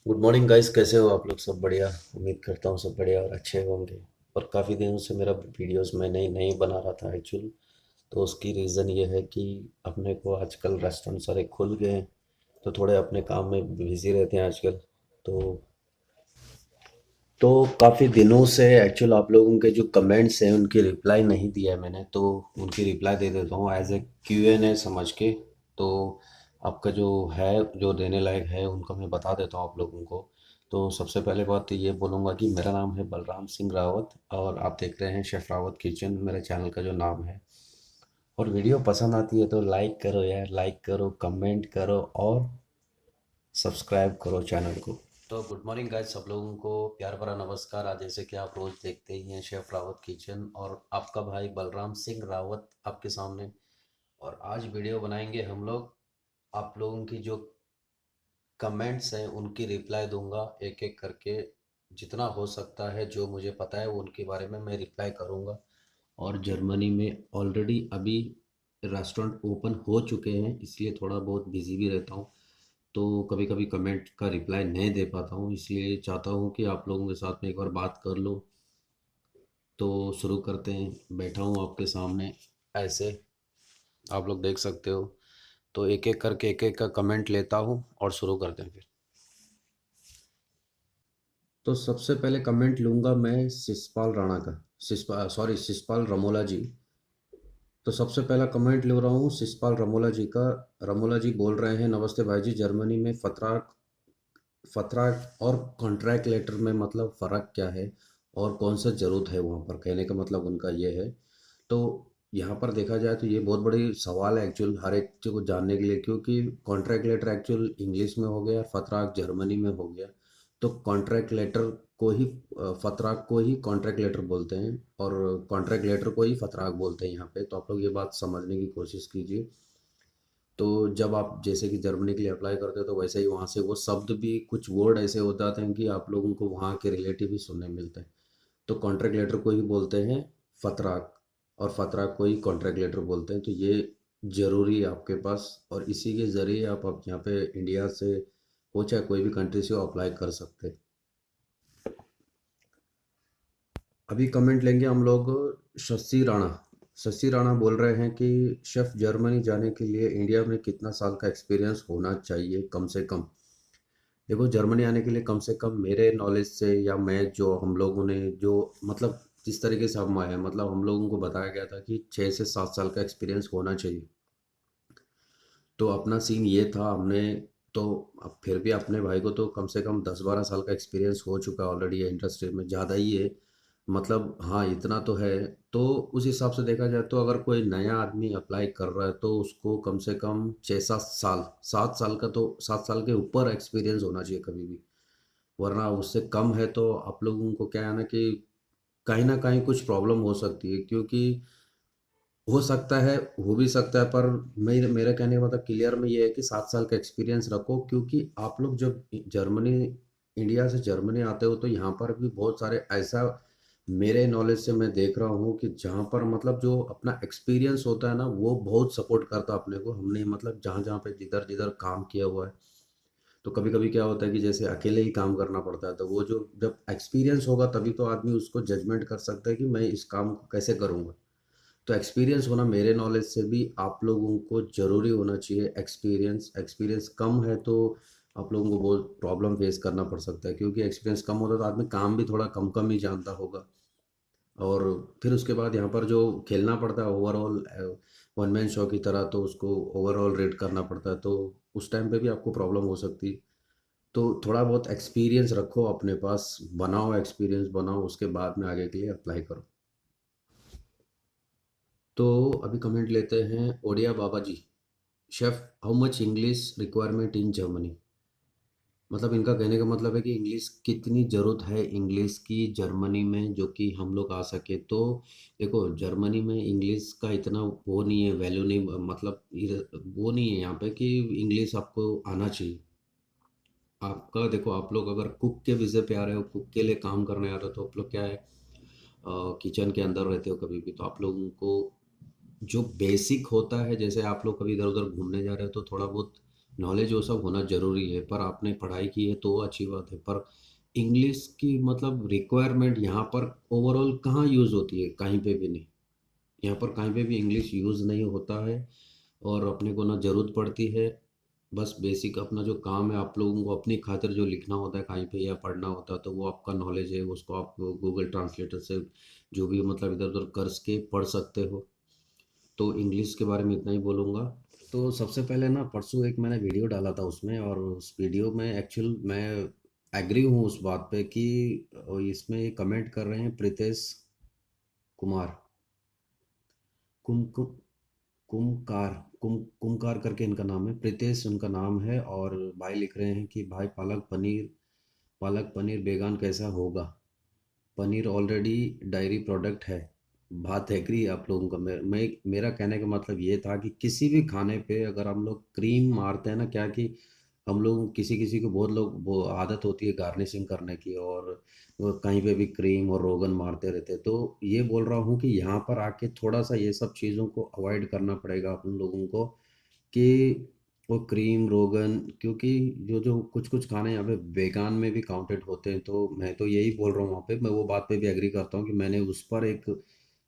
Good morning guys, कैसे हो आप लोग? सब बढ़िया। उम्मीद करता हूँ सब बढ़िया और अच्छे होंगे। और काफ़ी दिनों से मेरा वीडियोस मैं नहीं नहीं बना रहा था एक्चुअल। तो उसकी रीज़न ये है कि अपने को आजकल रेस्टोरेंट सारे खुल गए हैं, तो थोड़े अपने काम में बिजी रहते हैं आजकल। तो तो काफ़ी दिनों से एक्चुअल आप लोगों के जो कमेंट्स हैं उनकी रिप्लाई नहीं दिया है मैंने, तो उनकी रिप्लाई दे देता हूँ एज ए Q&A समझ के। तो आपका जो है, जो देने लायक है, उनका मैं बता देता हूँ आप लोगों को। तो सबसे पहले बात तो ये बोलूँगा कि मेरा नाम है बलराम सिंह रावत और आप देख रहे हैं शेफ़ रावत किचन, मेरे चैनल का जो नाम है। और वीडियो पसंद आती है तो लाइक करो यार, लाइक करो, कमेंट करो और सब्सक्राइब करो चैनल को। तो गुड मॉर्निंग गाइस, सब लोगों को प्यार भरा नमस्कार। आज जैसे कि आप रोज देखते ही हैं शेफ रावत किचन और आपका भाई बलराम सिंह रावत आपके सामने। और आज वीडियो बनाएंगे हम लोग, आप लोगों की जो कमेंट्स हैं उनकी रिप्लाई दूंगा एक एक करके। जितना हो सकता है, जो मुझे पता है वो उनके बारे में मैं रिप्लाई करूंगा। और जर्मनी में ऑलरेडी अभी रेस्टोरेंट ओपन हो चुके हैं, इसलिए थोड़ा बहुत बिजी भी रहता हूँ। तो कभी कभी कमेंट का रिप्लाई नहीं दे पाता हूँ, इसलिए चाहता हूँ कि आप लोगों के साथ में एक बार बात कर लो। तो शुरू करते हैं। बैठा हूँ आपके सामने ऐसे, आप लोग देख सकते हो। तो एक एक करके एक एक का कमेंट लेता हूँ और शुरू करते हैं फिर। तो सबसे पहले कमेंट लूँगा मैं शिषपाल राणा का। शिषपाल रमोला जी। तो सबसे पहला कमेंट ले रहा हूँ शिषपाल रमोला जी का। रमोला जी बोल रहे हैं, नमस्ते भाई जी, जर्मनी में फतराक फतराक और कॉन्ट्रैक्ट लेटर में मतलब फ़र्क क्या है और कौन सा ज़रूरत है वहाँ पर? कहने का मतलब उनका ये है। तो यहाँ पर देखा जाए तो ये बहुत बड़ी सवाल है एक्चुअल हर एक चीज़ को जानने के लिए, क्योंकि कॉन्ट्रैक्ट लेटर एक्चुअल इंग्लिश में हो गया, फतराक जर्मनी में हो गया। तो कॉन्ट्रैक्ट लेटर को ही फतराक को ही कॉन्ट्रैक्ट लेटर बोलते हैं और कॉन्ट्रैक्ट लेटर को ही फतराक बोलते हैं यहाँ पे। तो आप लोग ये बात समझने की कोशिश कीजिए। तो जब आप जैसे कि जर्मनी के लिए अप्लाई करते हो तो वैसे ही वहाँ से वो शब्द भी, कुछ वर्ड ऐसे हो जाते हैं कि आप लोगों को वहाँ के रिलेटिव ही सुनने मिलते हैं। तो कॉन्ट्रैक्ट लेटर को ही बोलते हैं फतराक और फतराक को ही कॉन्ट्रैक्ट लेटर बोलते हैं। तो ये ज़रूरी है आपके पास, और इसी के ज़रिए आप यहाँ पे इंडिया से हो चाहे कोई भी कंट्री से हो अप्लाई कर सकते हैं। अभी कमेंट लेंगे हम लोग शशि राणा। शशि राणा बोल रहे हैं कि शेफ़ जर्मनी जाने के लिए इंडिया में कितना साल का एक्सपीरियंस होना चाहिए कम से कम? देखो, जर्मनी आने के लिए कम से कम मेरे नॉलेज से, या मैं जो हम लोगों ने जो मतलब जिस तरीके से हम आए हैं, मतलब हम लोगों को बताया गया था कि 6 से 7 साल का एक्सपीरियंस होना चाहिए। तो अपना सीन ये था, हमने तो अब फिर भी अपने भाई को तो कम से कम 10-12 साल का एक्सपीरियंस हो चुका है ऑलरेडी है इंडस्ट्री में, ज़्यादा ही है। मतलब हाँ, इतना तो है। तो उस हिसाब से देखा जाए तो अगर कोई नया आदमी अप्लाई कर रहा है तो उसको कम से कम 6-7 साल, 7 साल का तो 7 साल के ऊपर एक्सपीरियंस होना चाहिए कभी भी। वरना उससे कम है तो आप लोगों को क्या है ना कि कहीं ना कहीं कुछ प्रॉब्लम हो सकती है, क्योंकि हो सकता है, हो भी सकता है, पर मेरे मेरा कहने का मतलब क्लियर में ये है कि 7 साल का एक्सपीरियंस रखो, क्योंकि आप लोग जब जर्मनी, इंडिया से जर्मनी आते हो तो यहाँ पर भी बहुत सारे ऐसा, मेरे नॉलेज से मैं देख रहा हूँ कि जहाँ पर मतलब जो अपना एक्सपीरियंस होता है ना वो बहुत सपोर्ट करता है अपने को। हमने मतलब जहाँ जहाँ पे जिधर जिधर काम किया हुआ है, तो कभी कभी क्या होता है कि जैसे अकेले ही काम करना पड़ता है, तो वो जो जब एक्सपीरियंस होगा तभी तो आदमी उसको जजमेंट कर सकता है कि मैं इस काम को कैसे करूँगा। तो एक्सपीरियंस होना मेरे नॉलेज से भी आप लोगों को ज़रूरी होना चाहिए। एक्सपीरियंस एक्सपीरियंस कम है तो आप लोगों को बहुत प्रॉब्लम फेस करना पड़ सकता है, क्योंकि एक्सपीरियंस कम होता है तो आदमी काम भी थोड़ा कम कम ही जानता होगा। और फिर उसके बाद यहाँ पर जो खेलना पड़ता है ओवरऑल, वन मैन शो की तरह, तो उसको ओवरऑल रेट करना पड़ता है, तो उस टाइम पे भी आपको प्रॉब्लम हो सकती है। तो थोड़ा बहुत एक्सपीरियंस रखो अपने पास, बनाओ एक्सपीरियंस बनाओ, उसके बाद में आगे के लिए अप्लाई करो। तो अभी कमेंट लेते हैं Odia Baba ji. Chef, how much English requirement in Germany? मतलब इनका कहने का मतलब है कि इंग्लिश कितनी ज़रूरत है इंग्लिश की जर्मनी में, जो कि हम लोग आ सके तो। देखो, जर्मनी में इंग्लिश का इतना वो नहीं है, वैल्यू नहीं, मतलब वो नहीं है यहाँ पे कि इंग्लिश आपको आना चाहिए। आपका देखो, आप लोग अगर कुक के विज़े पे आ रहे हो, कुक के लिए काम करने आ रहे हो, तो आप लोग क्या है, किचन के अंदर रहते हो कभी भी, तो आप लोगों को जो बेसिक होता है, जैसे आप लोग कभी इधर उधर घूमने जा रहे हो तो थोड़ा बहुत नॉलेज वो सब होना ज़रूरी है, पर आपने पढ़ाई की है तो अच्छी बात है, पर इंग्लिश की मतलब रिक्वायरमेंट यहाँ पर ओवरऑल कहाँ यूज़ होती है? कहीं पे भी नहीं। यहाँ पर कहीं पे भी इंग्लिश यूज़ नहीं होता है, और अपने को ना ज़रूरत पड़ती है। बस बेसिक अपना जो काम है, आप लोगों को अपनी खातिर जो लिखना होता है कहीं पे या पढ़ना होता है, तो वो आपका नॉलेज है, उसको आप गूगल ट्रांसलेटर से जो भी मतलब इधर उधर कर के पढ़ सकते हो। तो इंग्लिश के बारे में इतना ही बोलूँगा। तो सबसे पहले ना परसों एक मैंने वीडियो डाला था उसमें, और उस वीडियो में एक्चुअल मैं एग्री हूँ उस बात पे कि इसमें कमेंट कर रहे हैं प्रीतेश कुमार, कुम कुम कुमकार, कुमकार करके इनका नाम है, प्रीतेश उनका नाम है। और भाई लिख रहे हैं कि भाई पालक पनीर वेगान कैसा होगा? पनीर ऑलरेडी डायरी प्रोडक्ट है। बात एग्री है आप लोगों का। मेरा कहने का मतलब ये था कि किसी भी खाने पे अगर हम लोग क्रीम मारते हैं ना, क्या कि हम लोग किसी किसी को, बहुत लोग वो आदत होती है गार्निशिंग करने की, और वो कहीं पे भी क्रीम और रोगन मारते रहते हैं। तो ये बोल रहा हूँ कि यहाँ पर आके थोड़ा सा ये सब चीज़ों को अवॉइड करना पड़ेगा अपन लोगों को, कि वो क्रीम रोगन, क्योंकि जो जो कुछ कुछ खाने यहाँ पे वेगान में भी काउंटेड होते हैं। तो मैं तो यही बोल रहा हूँ, वहाँ पे मैं वो बात पे भी एग्री करता हूँ कि मैंने उस पर एक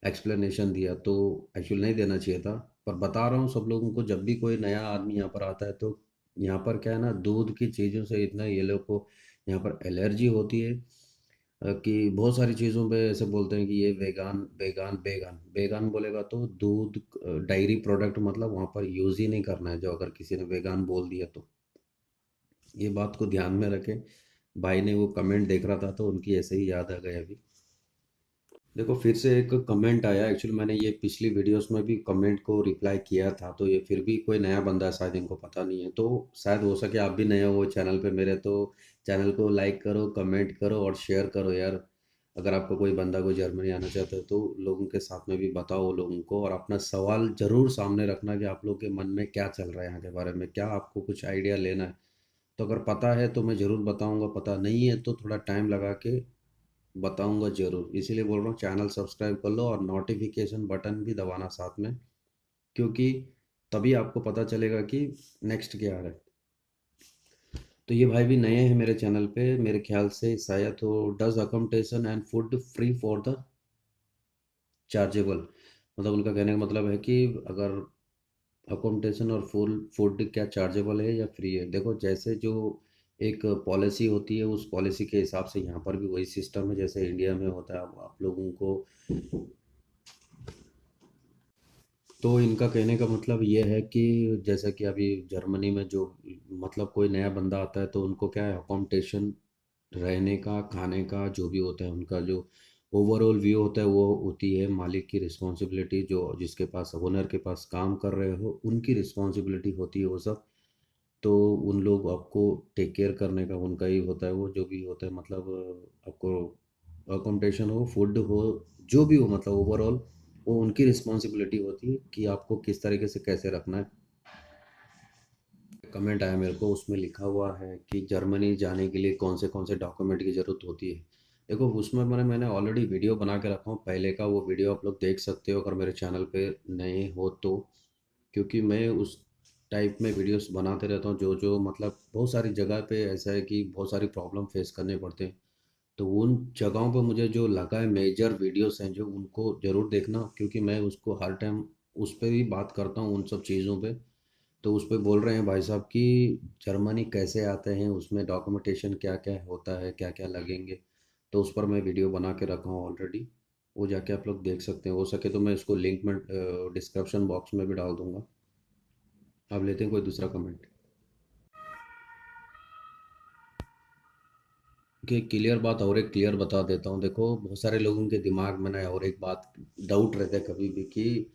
एक्सप्लेनेशन दिया, तो एक्चुअली नहीं देना चाहिए था। पर बता रहा हूँ सब लोगों को, जब भी कोई नया आदमी यहाँ पर आता है तो यहाँ पर क्या है ना, दूध की चीज़ों से इतना ये लोग को यहाँ पर एलर्जी होती है, कि बहुत सारी चीज़ों पे ऐसे बोलते हैं कि ये वेगान वेगान वेगान वेगान बोलेगा तो दूध, डायरी प्रोडक्ट मतलब वहाँ पर यूज़ ही नहीं करना है, जो अगर किसी ने वेगान बोल दिया तो। ये बात को ध्यान में रखें। भाई ने वो कमेंट देख रहा था तो उनकी ऐसे ही याद आ गया अभी। देखो फिर से एक कमेंट आया, एक्चुअली मैंने ये पिछली वीडियोस में भी कमेंट को रिप्लाई किया था, तो ये फिर भी कोई नया बंदा है शायद, इनको पता नहीं है, तो शायद हो सके आप भी नए हो चैनल पे मेरे, तो चैनल को लाइक करो, कमेंट करो और शेयर करो यार। अगर आपको कोई बंदा कोई जर्मनी आना चाहता है तो लोगों के साथ में भी बताओ लोगों को, और अपना सवाल ज़रूर सामने रखना कि आप लोग के मन में क्या चल रहा है यहाँ के बारे में, क्या आपको कुछ आइडिया लेना है। तो अगर पता है तो मैं ज़रूर बताऊँगा, पता नहीं है तो थोड़ा टाइम लगा के बताऊंगा जरूर। इसीलिए बोल रहा हूँ चैनल सब्सक्राइब कर लो और नोटिफिकेशन बटन भी दबाना साथ में, क्योंकि तभी आपको पता चलेगा कि नेक्स्ट क्या आ रहा है। तो ये भाई भी नए हैं मेरे चैनल पे, मेरे ख्याल से शायद, तो does accommodation and food free for the chargeable, मतलब उनका कहने का मतलब है कि अगर अकोमोडेशन और फुल फूड क्या चार्जेबल है या फ्री है। देखो जैसे जो एक पॉलिसी होती है, उस पॉलिसी के हिसाब से यहाँ पर भी वही सिस्टम है जैसे इंडिया में होता है। अब आप लोगों को, तो इनका कहने का मतलब ये है कि जैसे कि अभी जर्मनी में जो मतलब कोई नया बंदा आता है तो उनको क्या है, अकोमोडेशन, रहने का, खाने का जो भी होता है, उनका जो ओवरऑल व्यू होता है वो होती है मालिक की रिस्पॉन्सिबिलिटी, जो जिसके पास ओनर के पास काम कर रहे हो उनकी रिस्पॉन्सिबिलिटी होती है वो सब। तो उन लोग आपको टेक केयर करने का उनका ही होता है, वो जो भी होता है मतलब आपको अकोमोडेशन हो, फूड हो, जो भी हो, मतलब ओवरऑल वो उनकी रिस्पॉन्सिबिलिटी होती है कि आपको किस तरीके से कैसे रखना है। कमेंट आया मेरे को, उसमें लिखा हुआ है कि जर्मनी जाने के लिए कौन से डॉक्यूमेंट की ज़रूरत होती है। देखो उसमें मैंने ऑलरेडी वीडियो बना के रखा हूँ पहले का, वो वीडियो आप लोग देख सकते हो अगर मेरे चैनल पे नए हो तो, क्योंकि मैं उस टाइप में वीडियोस बनाते रहता हूँ जो जो मतलब बहुत सारी जगह पे ऐसा है कि बहुत सारी प्रॉब्लम फेस करने पड़ते हैं। तो उन जगहों पे मुझे जो लगा है मेजर वीडियोस हैं जो, उनको ज़रूर देखना, क्योंकि मैं उसको हर टाइम उस पर भी बात करता हूँ उन सब चीज़ों पे। तो उस पे बोल रहे हैं भाई साहब कि जर्मनी कैसे आते हैं, उसमें डॉक्यूमेंटेशन क्या क्या होता है, क्या क्या लगेंगे। तो उस पर मैं वीडियो बना के रखा हूँ ऑलरेडी, वो जाके आप लोग देख सकते हैं। हो सके तो मैं इसको लिंक में डिस्क्रिप्शन बॉक्स में भी डाल दूंगा। अब लेते हैं कोई दूसरा कमेंट। कि क्लियर बात और एक क्लियर बता देता हूँ। देखो बहुत सारे लोगों के दिमाग में ना और एक बात डाउट रहता है कभी भी कि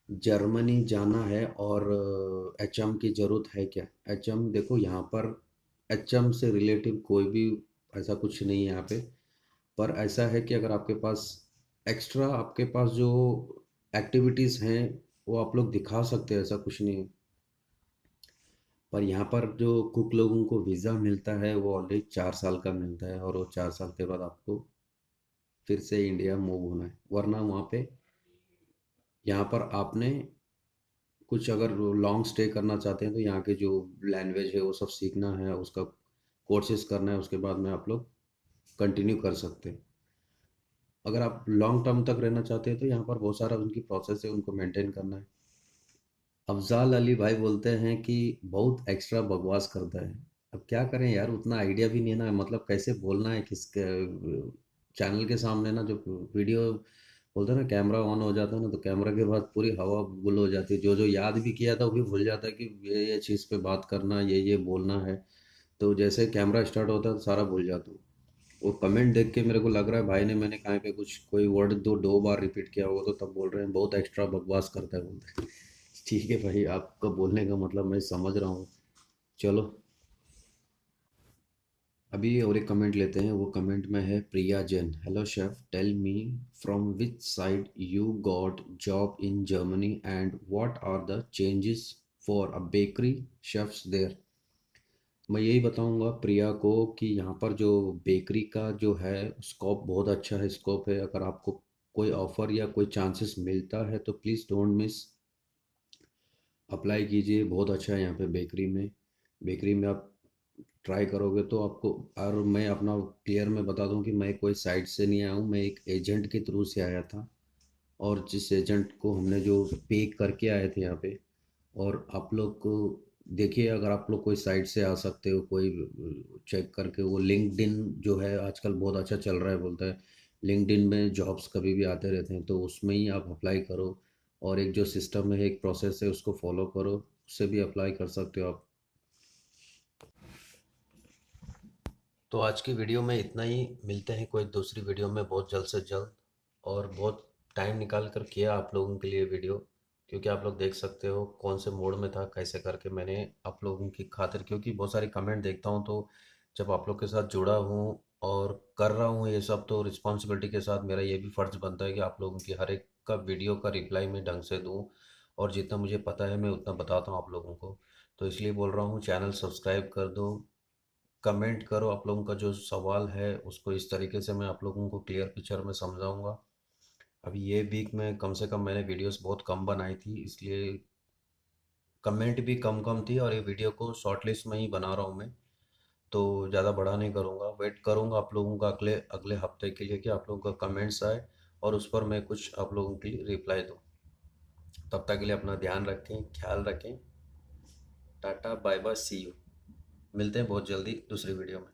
जर्मनी जाना है और एचएम की ज़रूरत है क्या? एचएम देखो यहाँ पर एचएम से रिलेटिव कोई भी ऐसा कुछ नहीं है यहाँ पे। पर ऐसा है कि अगर आपके पास एक्स्ट्रा, आपके पास जो एक्टिविटीज़ हैं वो आप लोग दिखा सकते हैं, ऐसा कुछ नहीं है। पर यहाँ पर जो कुक लोगों को वीज़ा मिलता है वो ऑलरेडी 4 साल का मिलता है, और वो 4 साल के बाद आपको फिर से इंडिया मूव होना है, वरना वहाँ पे यहाँ पर आपने कुछ अगर लॉन्ग स्टे करना चाहते हैं तो यहाँ के जो लैंग्वेज है वो सब सीखना है, उसका कोर्सेज करना है, उसके बाद में आप लोग कंटिन्यू कर सकते हैं। अगर आप लॉन्ग टर्म तक रहना चाहते हैं तो यहाँ पर बहुत सारा उनकी प्रोसेस है, उनको मेंटेन करना है। अफ़ज़ाल अली भाई बोलते हैं कि बहुत एक्स्ट्रा बकवास करता है। अब क्या करें यार, उतना आइडिया भी नहीं है ना, मतलब कैसे बोलना है किसके चैनल के सामने ना, जो वीडियो बोलते हैं ना कैमरा ऑन हो जाता है ना, तो कैमरा के बाद पूरी हवा गुल हो जाती है, जो जो याद भी किया था वो भी भूल जाता है कि ये चीज़ पे बात करना, ये बोलना है। तो जैसे कैमरा स्टार्ट होता है तो सारा भूल जाता हूँ। वो कमेंट देख के मेरे को लग रहा है भाई ने, मैंने कहीं पे कुछ कोई वर्ड दो बार रिपीट किया होगा, तो तब बोल रहे हैं बहुत एक्स्ट्रा बकवास करता है बोलते हैं। ठीक है भाई, आपका बोलने का मतलब मैं समझ रहा हूँ। चलो, अभी और एक कमेंट लेते हैं। वो कमेंट में है Priya Jain, hello chef, tell me from which side you got job in Germany and what are the changes for a bakery chefs there. मैं यही बताऊंगा प्रिया को कि यहाँ पर जो बेकरी का जो है स्कोप बहुत अच्छा है, स्कोप है। अगर आपको कोई ऑफ़र या कोई चांसेस मिलता है तो प्लीज़ डोंट मिस, अप्लाई कीजिए। बहुत अच्छा है यहाँ पे बेकरी में। बेकरी में आप ट्राई करोगे तो आपको, और मैं अपना क्लियर में बता दूं कि मैं कोई साइट से नहीं आया हूँ, मैं एक एजेंट के थ्रू से आया था। और जिस एजेंट को हमने जो पे करके आए थे यहाँ पे, और आप लोग को देखिए, अगर आप लोग कोई साइट से आ सकते हो, कोई चेक करके, वो लिंक्डइन जो है आजकल बहुत अच्छा चल रहा है बोलता है। लिंक्डइन में जॉब्स कभी भी आते रहते हैं, तो उसमें ही आप अप्लाई करो। और एक जो सिस्टम है, एक प्रोसेस है, उसको फॉलो करो, उससे भी अप्लाई कर सकते हो आप। तो आज की वीडियो में इतना ही, मिलते हैं कोई दूसरी वीडियो में बहुत जल्द से जल्द। और बहुत टाइम निकाल कर किया आप लोगों के लिए वीडियो, क्योंकि आप लोग देख सकते हो कौन से मोड में था, कैसे करके मैंने आप लोगों की खातिर, क्योंकि बहुत सारी कमेंट देखता हूँ, तो जब आप लोग के साथ जुड़ा हूँ और कर रहा हूँ ये सब, तो रिस्पॉन्सिबिलिटी के साथ मेरा ये भी फ़र्ज़ बनता है कि आप लोगों की हर एक का वीडियो का रिप्लाई मैं ढंग से दूँ। और जितना मुझे पता है मैं उतना बताता हूँ आप लोगों को। तो इसलिए बोल रहा हूँ, चैनल सब्सक्राइब कर दो, कमेंट करो, आप लोगों का जो सवाल है उसको इस तरीके से मैं आप लोगों को क्लियर पिक्चर में समझाऊंगा। अभी ये वीक में कम से कम मैंने वीडियोस बहुत कम बनाई थी, इसलिए कमेंट भी कम कम थी, और ये वीडियो को शॉर्ट लिस्ट में ही बना रहा हूँ मैं। तो ज़्यादा बड़ा नहीं करूँगा, वेट करूँगा आप लोगों का अगले अगले हफ्ते के लिए कि आप लोगों का कमेंट्स आए और उस पर मैं कुछ आप लोगों के लिए रिप्लाई दूँ। तब तक के लिए अपना ध्यान रखें, ख्याल रखें। Tata bye bye, see you. मिलते हैं बहुत जल्दी दूसरी वीडियो में।